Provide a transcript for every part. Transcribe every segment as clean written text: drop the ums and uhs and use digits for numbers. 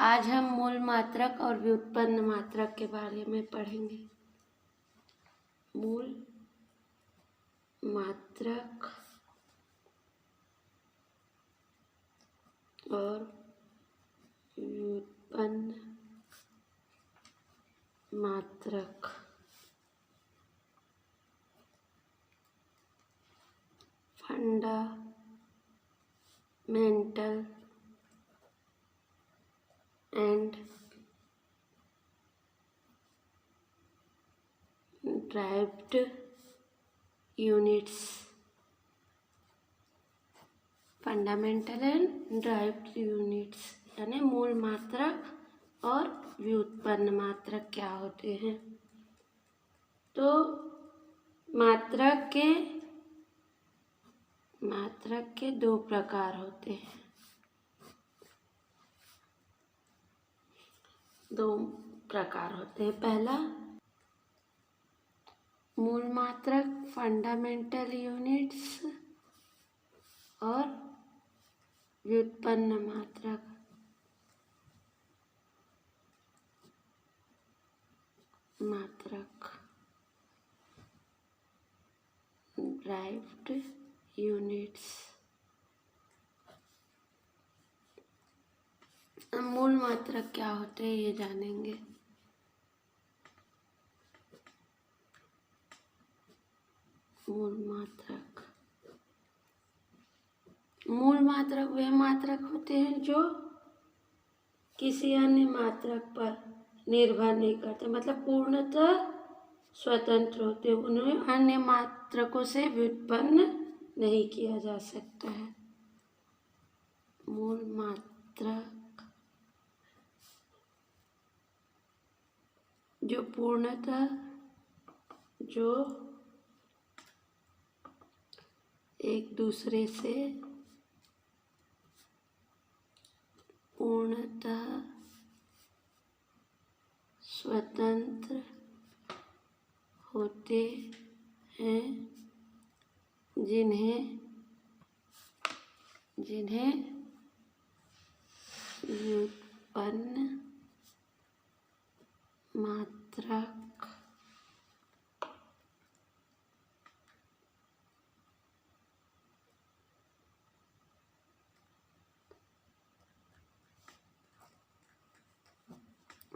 आज हम मूल मात्रक और व्युत्पन्न मात्रक के बारे में पढ़ेंगे। मूल मात्रक और व्युत्पन्न मात्रक। Fundamental and derived units. Fundamental and derived units यानी मूल मात्रक और व्युत्पन्न मात्रक क्या होते हैं। तो मात्रक के दो प्रकार होते हैं। पहला मूल मात्रक फंडामेंटल यूनिट्स और व्युत्पन्न मात्रक ड्राइव्ड यूनिट्स। मूल मात्रक क्या होते हैं ये जानेंगे। मूल मात्रक वे मात्रक होते हैं जो किसी अन्य मात्रक पर निर्भर नहीं करते, मतलब पूर्णतः स्वतंत्र होते हैं। उन्हें अन्य मात्रकों से व्युत्पन्न नहीं किया जा सकता है। मूल मात्रक जो पूर्णतः एक दूसरे से पूर्णतः स्वतंत्र होते हैं, जिन्हें व्युत्पन्न मात्रक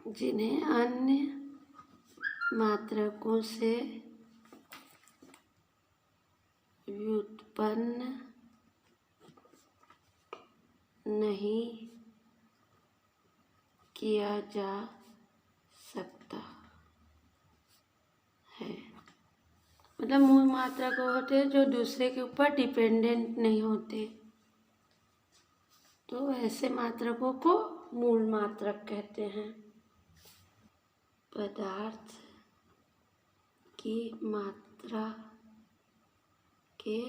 जिन्हें अन्य मात्रकों से व्युत्पन्न नहीं किया जा सकता है। मतलब मूल मात्रक होते हैं जो दूसरे के ऊपर डिपेंडेंट नहीं होते, तो ऐसे मात्रकों को मूल मात्रक कहते हैं। पदार्थ की मात्रा के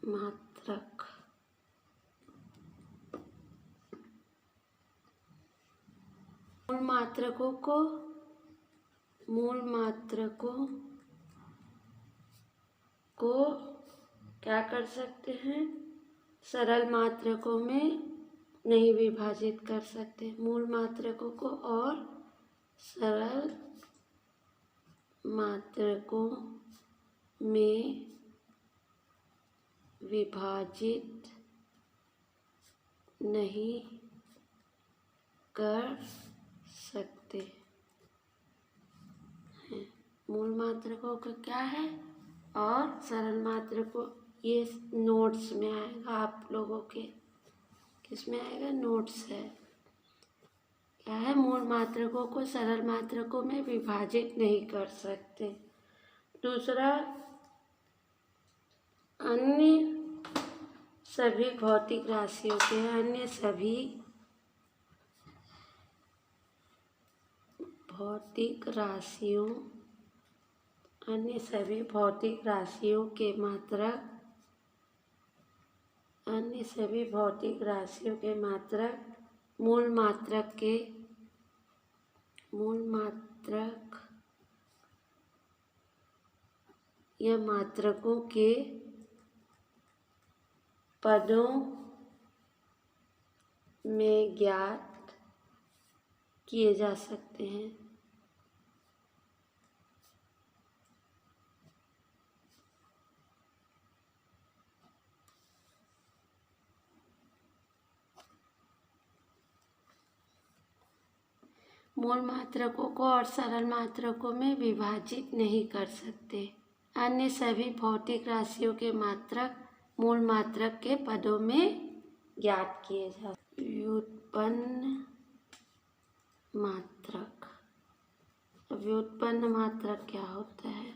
मात्रक मूल मात्रकों को क्या कर सकते हैं, सरल मात्रकों में नहीं विभाजित कर सकते। मूल मात्रकों को और सरल मात्रकों में विभाजित नहीं कर सकते हैं। मूल मात्रकों का क्या है और सरल मात्रकों, ये नोट्स में आएगा आप लोगों के। किसमें आएगा? नोट्स है। क्या है? मूल मात्रकों को सरल मात्रकों में विभाजित नहीं कर सकते। दूसरा, अन्य सभी भौतिक राशियों के अन्य सभी भौतिक राशियों के मात्रक मूल मात्रक या मात्रकों के पदों में ज्ञात किए जा सकते हैं। मूल मात्रकों को और सरल मात्रकों में विभाजित नहीं कर सकते। अन्य सभी भौतिक राशियों के मात्रक मूल मात्रक के पदों में ज्ञात किए जा सकते। व्युत्पन्न मात्रक। व्युत्पन्न मात्रक क्या होता है?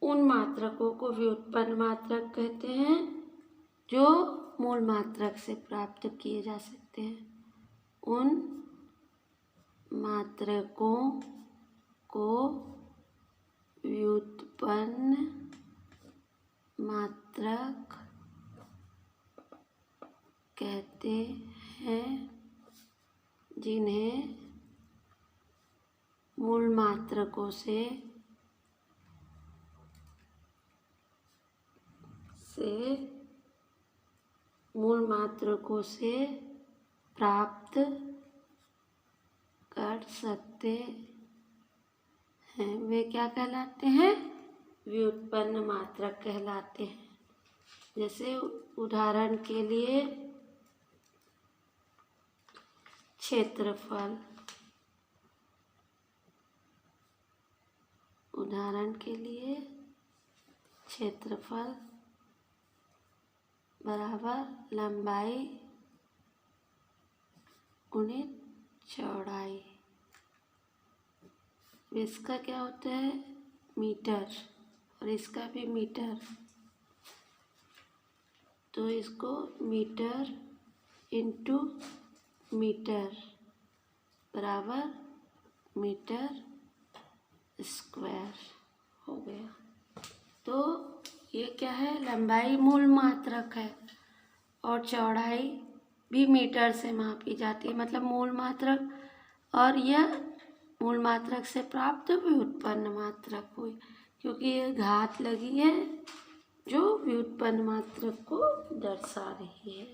उन मात्रकों को व्युत्पन्न मात्रक कहते हैं जो मूल मात्रक से प्राप्त किए जा सकते हैं। उन मात्रकों को व्युत्पन्न मात्रक कहते हैं जिन्हें मूल मात्रकों से प्राप्त कर सकते हैं। वे क्या कहलाते हैं? व्युत्पन्न मात्रक कहलाते हैं। जैसे उदाहरण के लिए क्षेत्रफल। उदाहरण के लिए क्षेत्रफल बराबर लंबाई गुणित चौड़ाई। इसका क्या होता है? मीटर, और इसका भी मीटर। तो इसको मीटर इंटू मीटर बराबर मीटर स्क्वायर हो गया। तो ये क्या है? लंबाई मूल मात्रक है और चौड़ाई भी मीटर से मापी जाती है, मतलब मूल मात्रक, और यह मूल मात्रक से प्राप्त व्युत्पन्न मात्रक हुई, क्योंकि ये घात लगी है जो व्युत्पन्न मात्रक को दर्शा रही है।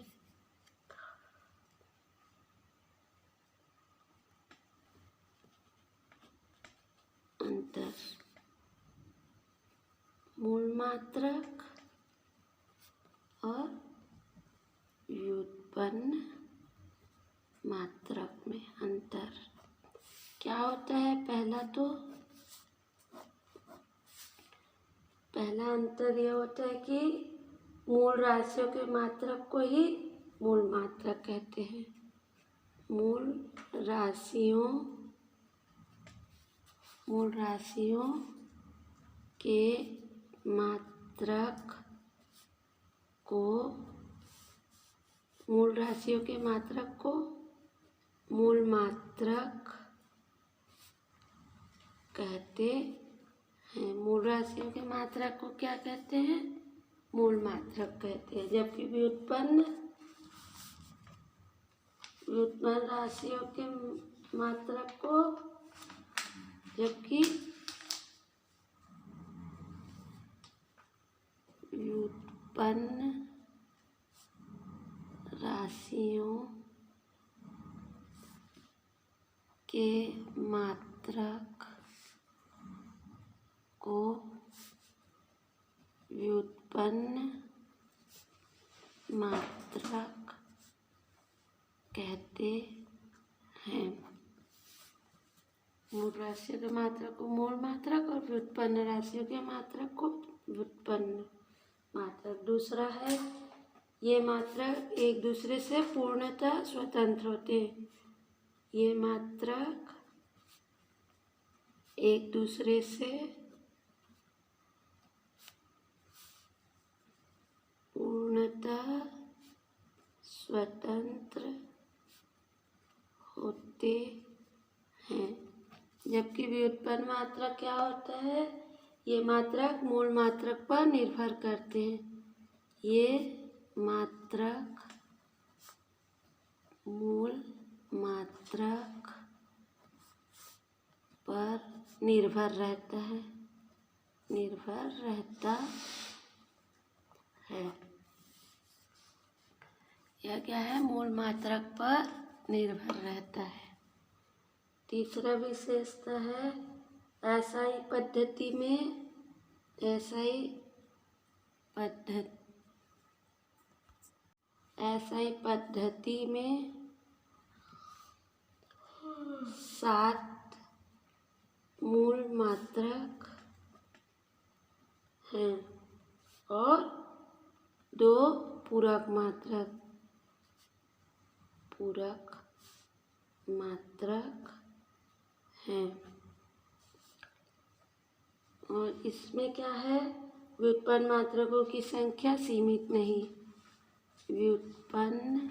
अंतर मूल मात्रक और व्युत्पन्न मात्रक में अंतर क्या होता है? पहला अंतर यह होता है कि मूल राशियों के मात्रक को ही मूल मात्रक कहते हैं। मूल राशियों के मात्रक को मूल मात्रक कहते हैं। मूल राशियों के मात्रक को क्या कहते हैं? मूल मात्रक कहते हैं। जबकि व्युत्पन्न राशियों के मात्रक को व्युत्पन्न राशियों के मात्रक को व्युत्पन्न मात्रक कहते हैं। मूल राशियों के मात्रक को मूल मात्रक और व्युत्पन्न राशियों के मात्रक को व्युत्पन्न मात्रक। दूसरा है, ये मात्रक एक दूसरे से पूर्णतः स्वतंत्र होते हैं। ये मात्रक एक दूसरे से पूर्णतः स्वतंत्र होते हैं। जबकि व्युत्पन्न मात्रक क्या होता है? ये मात्रक मूल मात्रक पर निर्भर करते हैं। ये मात्रक मूल मात्रक पर निर्भर रहता है। यह क्या है, मूल मात्रक पर निर्भर रहता है। तीसरा विशेषता है एसआई पद्धति में, एसआई पद्धति में 7 मूल मात्रक हैं और 2 पूरक मात्रक हैं। और इसमें क्या है, व्युत्पन्न मात्रकों की संख्या सीमित नहीं, व्युत्पन्न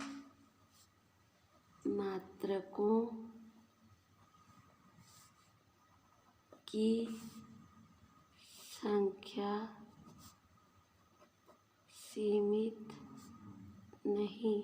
मात्रकों की संख्या सीमित नहीं।